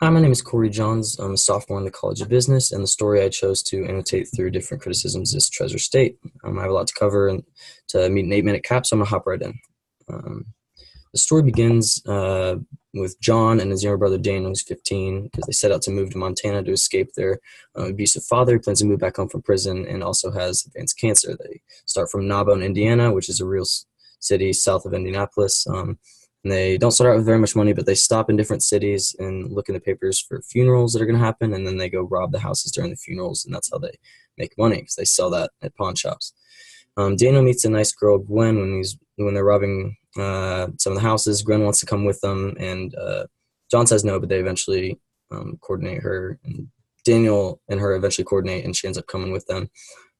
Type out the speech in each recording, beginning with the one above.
Hi, my name is Corey Johns. I'm a sophomore in the College of Business, and the story I chose to annotate through different criticisms is Treasure State. I have a lot to cover and to meet an 8-minute cap, so I'm going to hop right in. Um, the story begins with John and his younger brother Daniel, who's 15, because they set out to move to Montana to escape their abusive father, who plans to move back home from prison and also has advanced cancer. They start from Nabone, Indiana, which is a real city south of Indianapolis. And they don't start out with very much money, but they stop in different cities and look in the papers for funerals that are going to happen, and then they go rob the houses during the funerals, and that's how they make money because they sell that at pawn shops. Daniel meets a nice girl, Gwen, when they're robbing some of the houses. Gwen wants to come with them, and John says no, but they eventually coordinate her. And Daniel and her eventually coordinate, and she ends up coming with them.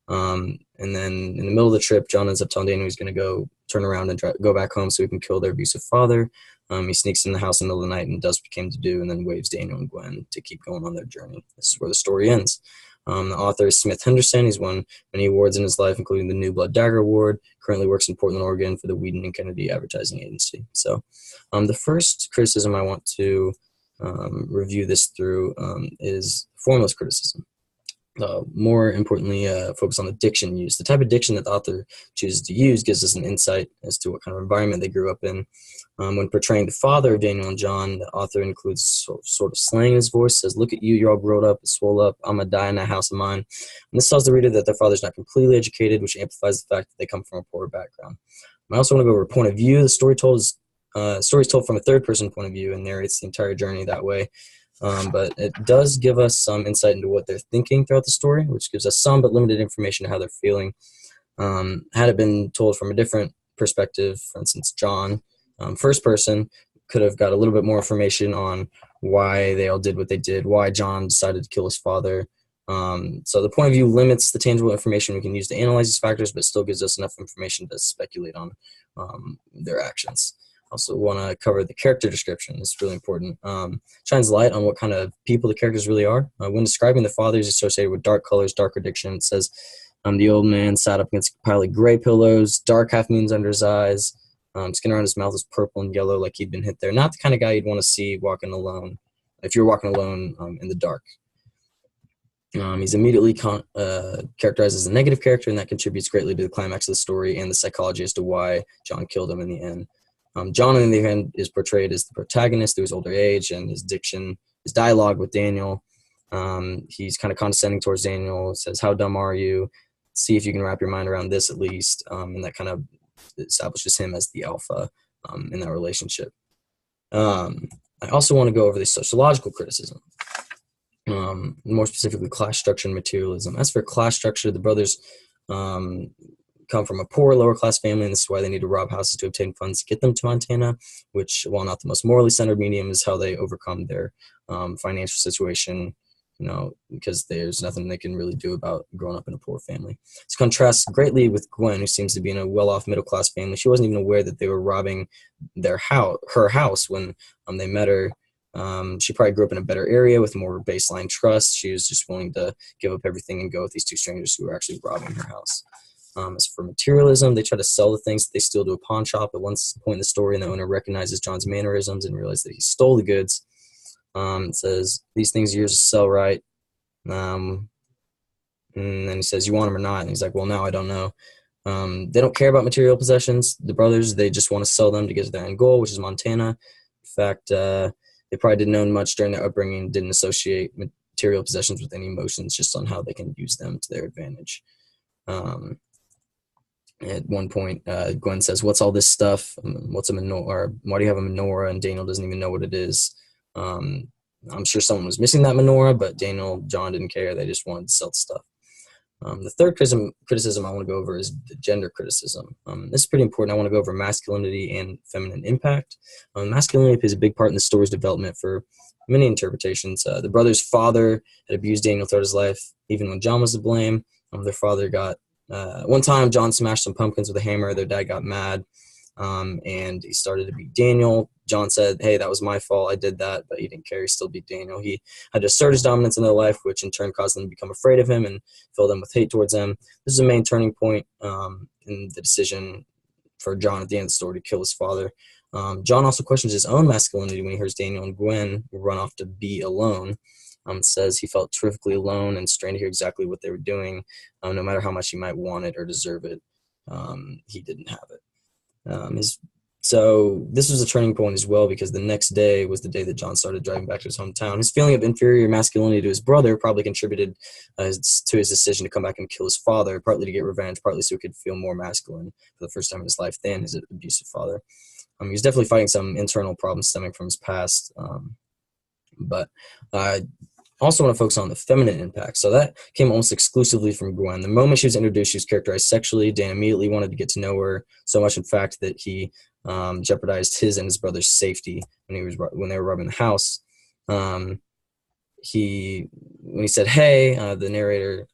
And then in the middle of the trip, John ends up telling Daniel he's going to go turn around and go back home so he can kill their abusive father. He sneaks in the house in the middle of the night and does what he came to do, and then waves Daniel and Gwen to keep going on their journey. This is where the story ends. The author is Smith Henderson. He's won many awards in his life, including the New Blood Dagger Award. Currently works in Portland, Oregon for the Whedon and Kennedy Advertising Agency. So the first criticism I want to review this through is formless criticism. More importantly, focus on the diction used. The type of diction that the author chooses to use gives us an insight as to what kind of environment they grew up in. When portraying the father of Daniel and John, the author includes sort of slang in his voice, says, "Look at you, you're all grown up, swole up, I'm gonna die in that house of mine." And this tells the reader that their father's not completely educated, which amplifies the fact that they come from a poor background. I also want to go over a point of view. The story is told from a third-person point of view and narrates the entire journey that way. But it does give us some insight into what they're thinking throughout the story, which gives us some but limited information on how they're feeling. Had it been told from a different perspective, for instance, John, first person, could have got a little bit more information on why they all did what they did, why John decided to kill his father. So the point of view limits the tangible information we can use to analyze these factors, but still gives us enough information to speculate on their actions. Also want to cover the character description. It's really important. Shines light on what kind of people the characters really are. When describing the father, he's associated with dark colors, dark addiction. It says, the old man sat up against a pile of gray pillows, dark half moons under his eyes, skin around his mouth was purple and yellow like he'd been hit there. Not the kind of guy you'd want to see walking alone if you're walking alone in the dark. He's immediately characterized as a negative character, and that contributes greatly to the climax of the story and the psychology as to why John killed him in the end. John, on the other hand, is portrayed as the protagonist through his older age and his diction, his dialogue with Daniel. He's kind of condescending towards Daniel, says, "How dumb are you? See if you can wrap your mind around this at least." And that kind of establishes him as the alpha in that relationship. I also want to go over the sociological criticism, more specifically class structure and materialism. As for class structure, the brothers come from a poor, lower-class family, and this is why they need to rob houses to obtain funds to get them to Montana, which, while not the most morally centered medium, is how they overcome their financial situation, because there's nothing they can really do about growing up in a poor family. This contrasts greatly with Gwen, who seems to be in a well-off middle-class family. She wasn't even aware that they were robbing her house when they met her. She probably grew up in a better area with more baseline trust. She was just willing to give up everything and go with these two strangers who were actually robbing her house. As for materialism, they try to sell the things that they steal to a pawn shop at one point in the story, and the owner recognizes John's mannerisms and realizes that he stole the goods. It says, "These things are yours to sell, right?" And then he says, "You want them or not?" And he's like, "Well, now I don't know." They don't care about material possessions. The brothers, they just want to sell them to get to their end goal, which is Montana. In fact, they probably didn't know much during their upbringing, didn't associate material possessions with any emotions, just on how they can use them to their advantage. At one point, Gwen says, "What's all this stuff? What's a menorah? Or why do you have a menorah?" And Daniel doesn't even know what it is. I'm sure someone was missing that menorah, but John didn't care. They just wanted to sell the stuff. The third criticism I want to go over is the gender criticism. This is pretty important. I want to go over masculinity and feminine impact. Masculinity plays a big part in the story's development for many interpretations. The brother's father had abused Daniel throughout his life, even when John was to blame. Their father got one time, John smashed some pumpkins with a hammer. Their dad got mad, and he started to beat Daniel. John said, "Hey, that was my fault. I did that," but he didn't care. He still beat Daniel. He had to assert his dominance in their life, which in turn caused them to become afraid of him and fill them with hate towards him. This is a main turning point in the decision for John at the end of the story to kill his father. John also questions his own masculinity when he hears Daniel and Gwen run off to be alone. It says he felt terrifically alone and strained to hear exactly what they were doing. No matter how much he might want it or deserve it, he didn't have it. So this was a turning point as well, because the next day was the day that John started driving back to his hometown. His feeling of inferior masculinity to his brother probably contributed to his decision to come back and kill his father, partly to get revenge, partly so he could feel more masculine for the first time in his life than his abusive father. He was definitely fighting some internal problems stemming from his past, but I also want to focus on the feminine impact. So that came almost exclusively from Gwen. The moment she was introduced, she was characterized sexually. Dan immediately wanted to get to know her, so much in fact that he jeopardized his and his brother's safety when they were robbing the house. When he said, "Hey," the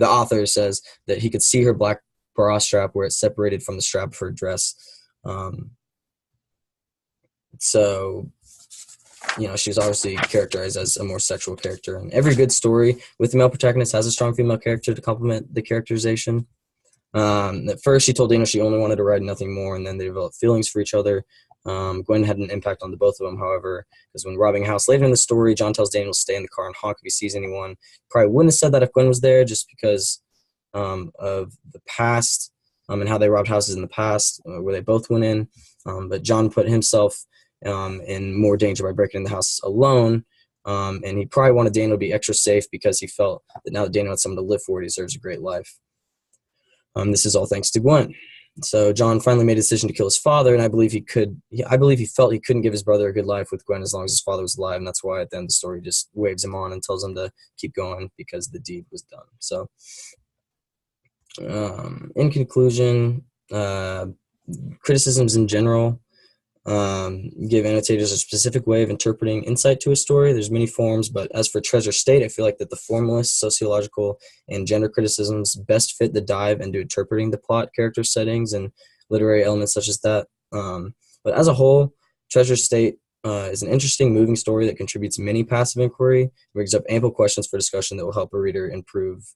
author says that he could see her black bra strap where it separated from the strap of her dress. So, she was obviously characterized as a more sexual character. And every good story with the male protagonist has a strong female character to complement the characterization. At first, she told Daniel she only wanted to ride, nothing more, and then they developed feelings for each other. Gwen had an impact on the both of them, however, because when robbing a house later in the story, John tells Daniel to stay in the car and honk if he sees anyone. Probably wouldn't have said that if Gwen was there, just because of the past and how they robbed houses in the past, where they both went in. But John put himself in more danger by breaking in the house alone. And he probably wanted Daniel to be extra safe because he felt that now that Daniel had someone to live for, he deserves a great life. This is all thanks to Gwen. So John finally made a decision to kill his father, and I believe he felt he couldn't give his brother a good life with Gwen as long as his father was alive, and that's why at the end of the story just waves him on and tells him to keep going because the deed was done. So in conclusion, criticisms in general give annotators a specific way of interpreting insight to a story. There's many forms, but as for Treasure State, I feel like that the formalist, sociological, and gender criticisms best fit the dive into interpreting the plot, character settings, and literary elements such as that. But as a whole, Treasure State is an interesting, moving story that contributes many passive inquiry, brings up ample questions for discussion that will help a reader improve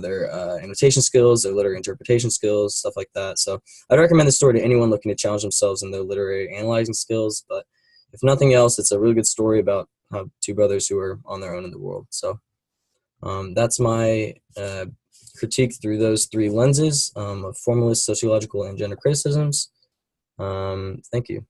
their annotation skills, their literary interpretation skills, stuff like that. So I'd recommend this story to anyone looking to challenge themselves in their literary analyzing skills. But if nothing else, it's a really good story about how two brothers who are on their own in the world. So that's my critique through those three lenses of formalist, sociological, and gender criticisms. Thank you.